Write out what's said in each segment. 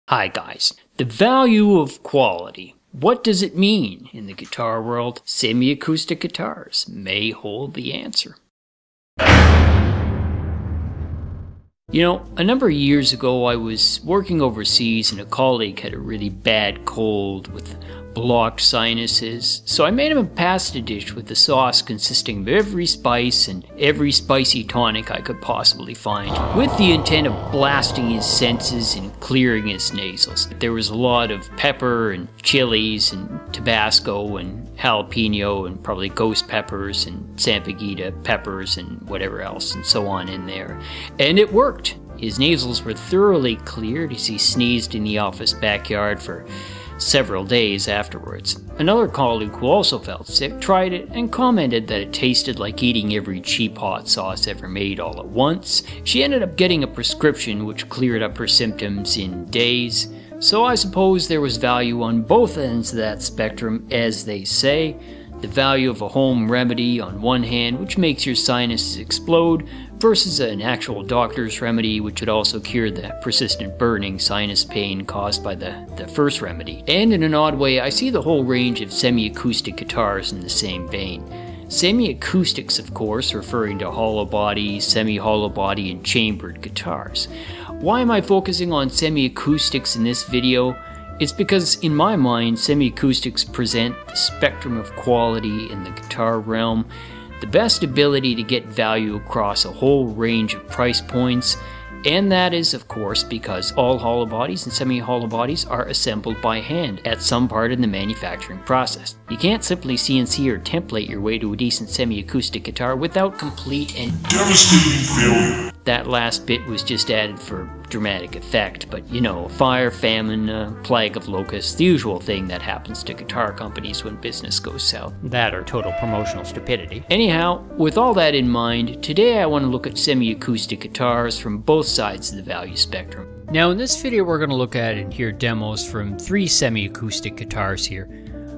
Hi guys, the value of quality. What does it mean in the guitar world? Semi-acoustic guitars may hold the answer. You know, a number of years ago I was working overseas and a colleague had a really bad cold with blocked sinuses, so I made him a pasta dish with a sauce consisting of every spice and every spicy tonic I could possibly find, with the intent of blasting his senses and clearing his nasals. There was a lot of pepper and chilies and Tabasco and jalapeno and probably ghost peppers and Sampaguita peppers and whatever else and so on in there. And it worked. His nasals were thoroughly cleared as he sneezed in the office backyard for several days afterwards. Another colleague who also felt sick tried it and commented that it tasted like eating every cheap hot sauce ever made all at once. She ended up getting a prescription which cleared up her symptoms in days. So I suppose there was value on both ends of that spectrum, as they say. The value of a home remedy on one hand, which makes your sinuses explode, versus an actual doctor's remedy which would also cure the persistent burning sinus pain caused by the first remedy. And in an odd way, I see the whole range of semi-acoustic guitars in the same vein. Semi-acoustics, of course, referring to hollow body, semi-hollow body, and chambered guitars. Why am I focusing on semi-acoustics in this video? It's because, in my mind, semi-acoustics present the spectrum of quality in the guitar realm, the best ability to get value across a whole range of price points, and that is, of course, because all hollow bodies and semi-hollow bodies are assembled by hand at some part in the manufacturing process. You can't simply CNC or template your way to a decent semi-acoustic guitar without complete and devastating failure. That last bit was just added for dramatic effect, but you know, fire, famine, plague of locusts, the usual thing that happens to guitar companies when business goes south. That or total promotional stupidity. Anyhow, with all that in mind, today I want to look at semi-acoustic guitars from both sides of the value spectrum. Now in this video we're going to look at and hear demos from three semi-acoustic guitars here.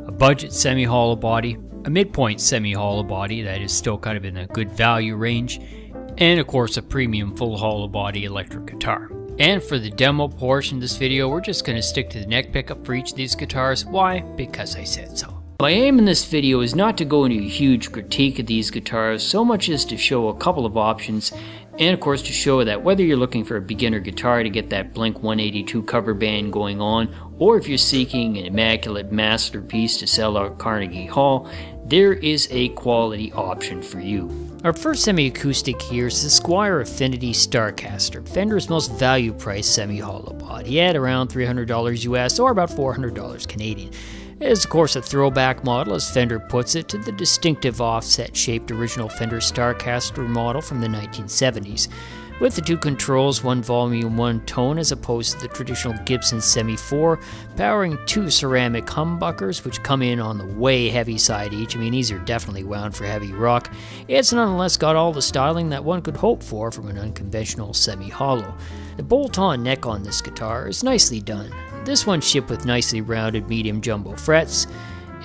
A budget semi-hollow body, a midpoint semi-hollow body that is still kind of in a good value range, and of course a premium full hollow body electric guitar. And for the demo portion of this video, we're just going to stick to the neck pickup for each of these guitars. Why? Because I said so. My aim in this video is not to go into a huge critique of these guitars so much as to show a couple of options, and of course to show that whether you're looking for a beginner guitar to get that Blink 182 cover band going on, or if you're seeking an immaculate masterpiece to sell out Carnegie Hall, there is a quality option for you. Our first semi-acoustic here is the Squier Affinity Starcaster, Fender's most value-priced semi-hollow body at around $300 US or about $400 Canadian. It is of course a throwback model, as Fender puts it, to the distinctive offset-shaped original Fender Starcaster model from the 1970s. With the two controls, one volume, one tone, as opposed to the traditional Gibson Semi 4, powering two ceramic humbuckers, which come in on the way heavy side each. I mean, these are definitely wound for heavy rock. It's nonetheless got all the styling that one could hope for from an unconventional semi-hollow. The bolt-on neck on this guitar is nicely done. This one shipped with nicely rounded medium jumbo frets,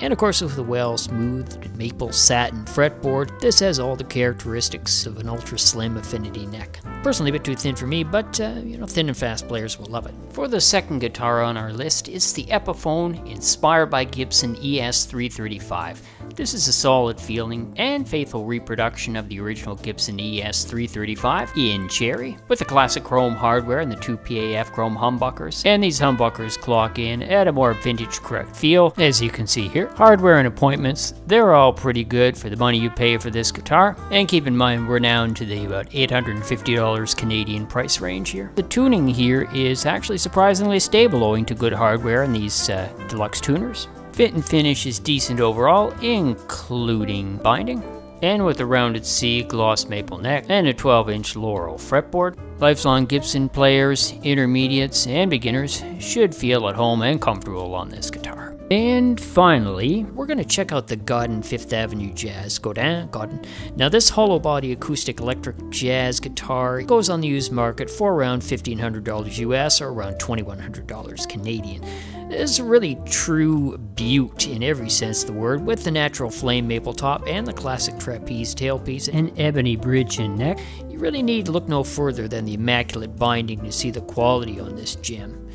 and of course with a well-smoothed maple satin fretboard. This has all the characteristics of an ultra-slim Affinity neck. Personally a bit too thin for me, but you know, thin and fast players will love it. For the second guitar on our list, it's the Epiphone inspired by Gibson ES335. This is a solid feeling and faithful reproduction of the original Gibson ES335 in cherry, with the classic chrome hardware and the two PAF chrome humbuckers. And these humbuckers clock in at a more vintage correct feel, as you can see here. Hardware and appointments, they're all pretty good for the money you pay for this guitar. And keep in mind, we're now into the about $850 Canadian price range here. The tuning here is actually surprisingly stable owing to good hardware in these deluxe tuners. Fit and finish is decent overall, including binding. And with a rounded C gloss maple neck and a 12-inch Laurel fretboard, lifelong Gibson players, intermediates, and beginners should feel at home and comfortable on this guitar. And finally, we're going to check out the Godin 5th Avenue Jazz Godin. Now this hollow body acoustic electric jazz guitar goes on the used market for around $1,500 US or around $2,100 Canadian. It's a really true beaut in every sense of the word, with the natural flame maple top and the classic trapeze tailpiece and ebony bridge and neck. You really need to look no further than the immaculate binding to see the quality on this gem.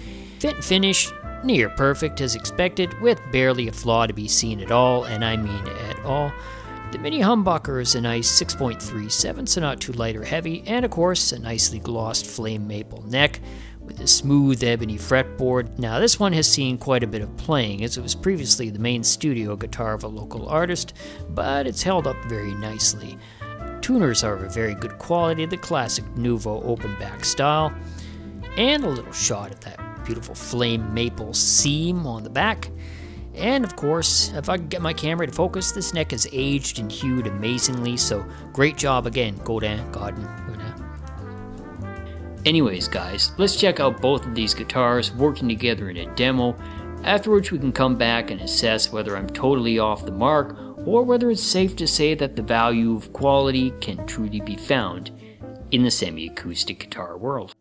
Fit and finish, near perfect as expected, with barely a flaw to be seen at all, and I mean at all. The mini humbucker is a nice 6.37, so not too light or heavy, and of course a nicely glossed flame maple neck with a smooth ebony fretboard. Now this one has seen quite a bit of playing, as it was previously the main studio guitar of a local artist, but it's held up very nicely. Tuners are of very good quality, the classic Nouveau open back style, and a little shot at that beautiful flame maple seam on the back. And of course, if I can get my camera to focus, this neck is aged and hued amazingly, so great job again, Godin. Anyways guys, let's check out both of these guitars working together in a demo, after which we can come back and assess whether I'm totally off the mark, or whether it's safe to say that the value of quality can truly be found in the semi-acoustic guitar world.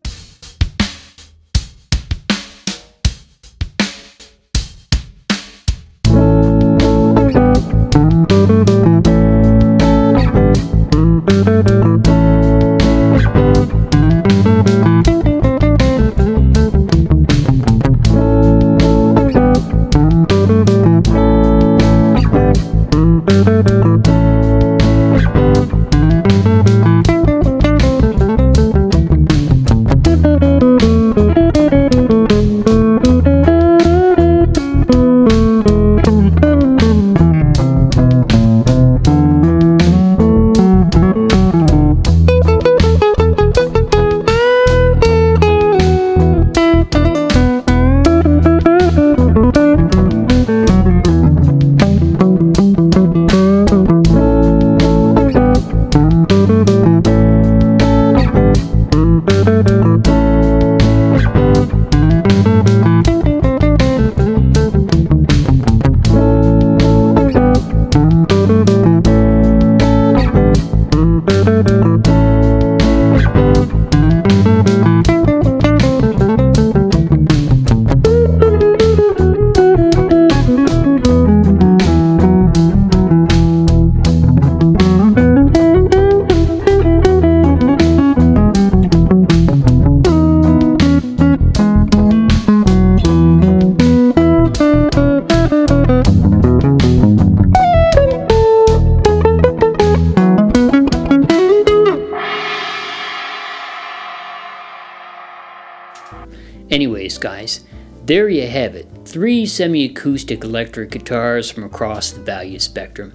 Anyways guys, there you have it, 3 semi-acoustic electric guitars from across the value spectrum.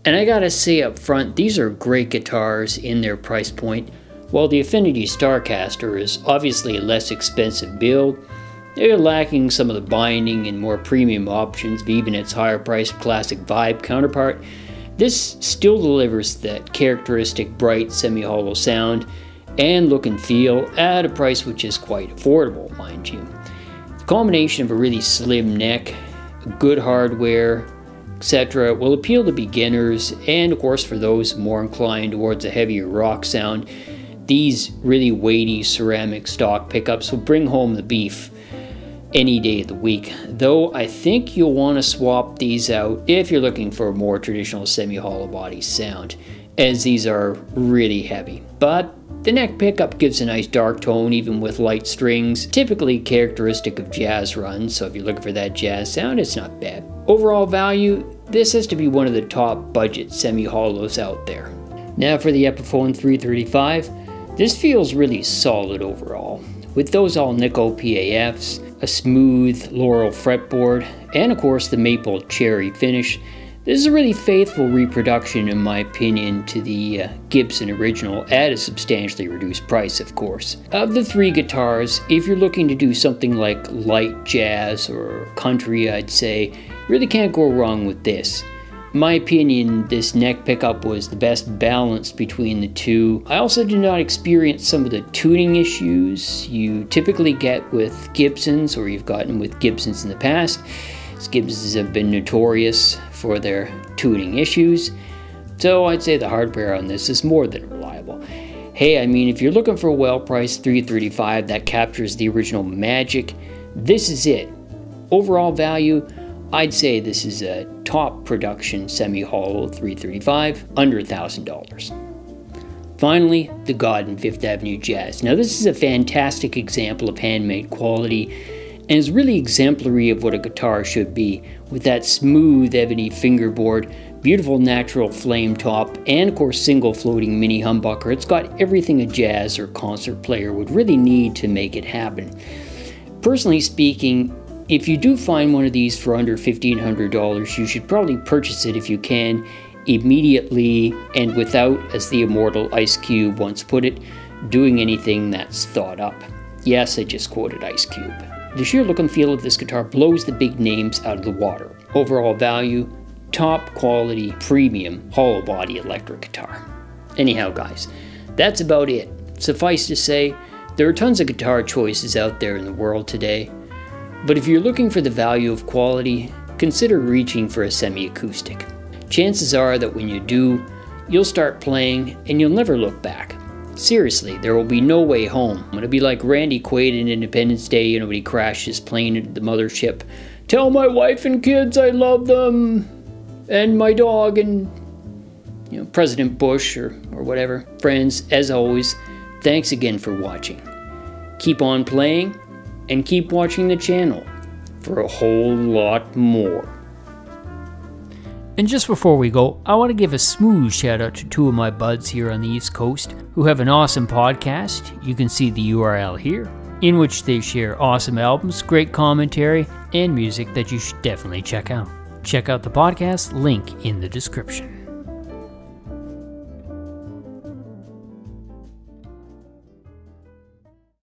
And I gotta say up front, these are great guitars in their price point. While the Affinity Starcaster is obviously a less expensive build, they're lacking some of the binding and more premium options of even its higher priced classic Vibe counterpart. This still delivers that characteristic bright semi-hollow sound and look and feel at a price which is quite affordable, mind you. The combination of a really slim neck, good hardware, etc. will appeal to beginners, and of course for those more inclined towards a heavier rock sound, these really weighty ceramic stock pickups will bring home the beef any day of the week, though I think you'll want to swap these out if you're looking for a more traditional semi-hollow body sound, as these are really heavy. But the neck pickup gives a nice dark tone even with light strings, typically characteristic of jazz runs, so if you're looking for that jazz sound, it's not bad. Overall value, this has to be one of the top budget semi-hollows out there. Now for the Epiphone 335, this feels really solid overall, with those all nickel PAFs, a smooth Laurel fretboard, and of course the maple cherry finish. This is a really faithful reproduction, in my opinion, to the Gibson original at a substantially reduced price, of course. Of the 3 guitars, if you're looking to do something like light jazz or country, I'd say, really can't go wrong with this. In my opinion, this neck pickup was the best balance between the two. I also did not experience some of the tuning issues you typically get with Gibsons, or you've gotten with Gibsons in the past. Gibsons have been notorious for their tuning issues, so I'd say the hardware on this is more than reliable. Hey, I mean, if you're looking for a well-priced 335 that captures the original magic, this is it. Overall value, I'd say this is a top production semi-hollow 335, under $1,000. Finally, the Godin Fifth Avenue Jazz. Now this is a fantastic example of handmade quality, and is really exemplary of what a guitar should be, with that smooth ebony fingerboard, beautiful natural flame top, and of course single floating mini humbucker. It's got everything a jazz or concert player would really need to make it happen. Personally speaking, if you do find one of these for under $1,500, you should probably purchase it if you can, immediately and without, as the immortal Ice Cube once put it, doing anything that's thought up. Yes, I just quoted Ice Cube. The sheer look and feel of this guitar blows the big names out of the water. Overall value, top quality, premium, hollow body electric guitar. Anyhow guys, that's about it. Suffice to say, there are tons of guitar choices out there in the world today, but if you're looking for the value of quality, consider reaching for a semi-acoustic. Chances are that when you do, you'll start playing and you'll never look back. Seriously, there will be no way home. It'll be like Randy Quaid in Independence Day, when he crashed his plane into the mothership. Tell my wife and kids I love them, and my dog, and President Bush or whatever. Friends, as always, thanks again for watching. Keep on playing, and keep watching the channel for a whole lot more. And just before we go, I want to give a smooth shout out to two of my buds here on the East Coast who have an awesome podcast. You can see the URL here, in which they share awesome albums, great commentary, and music that you should definitely check out. Check out the podcast, link in the description.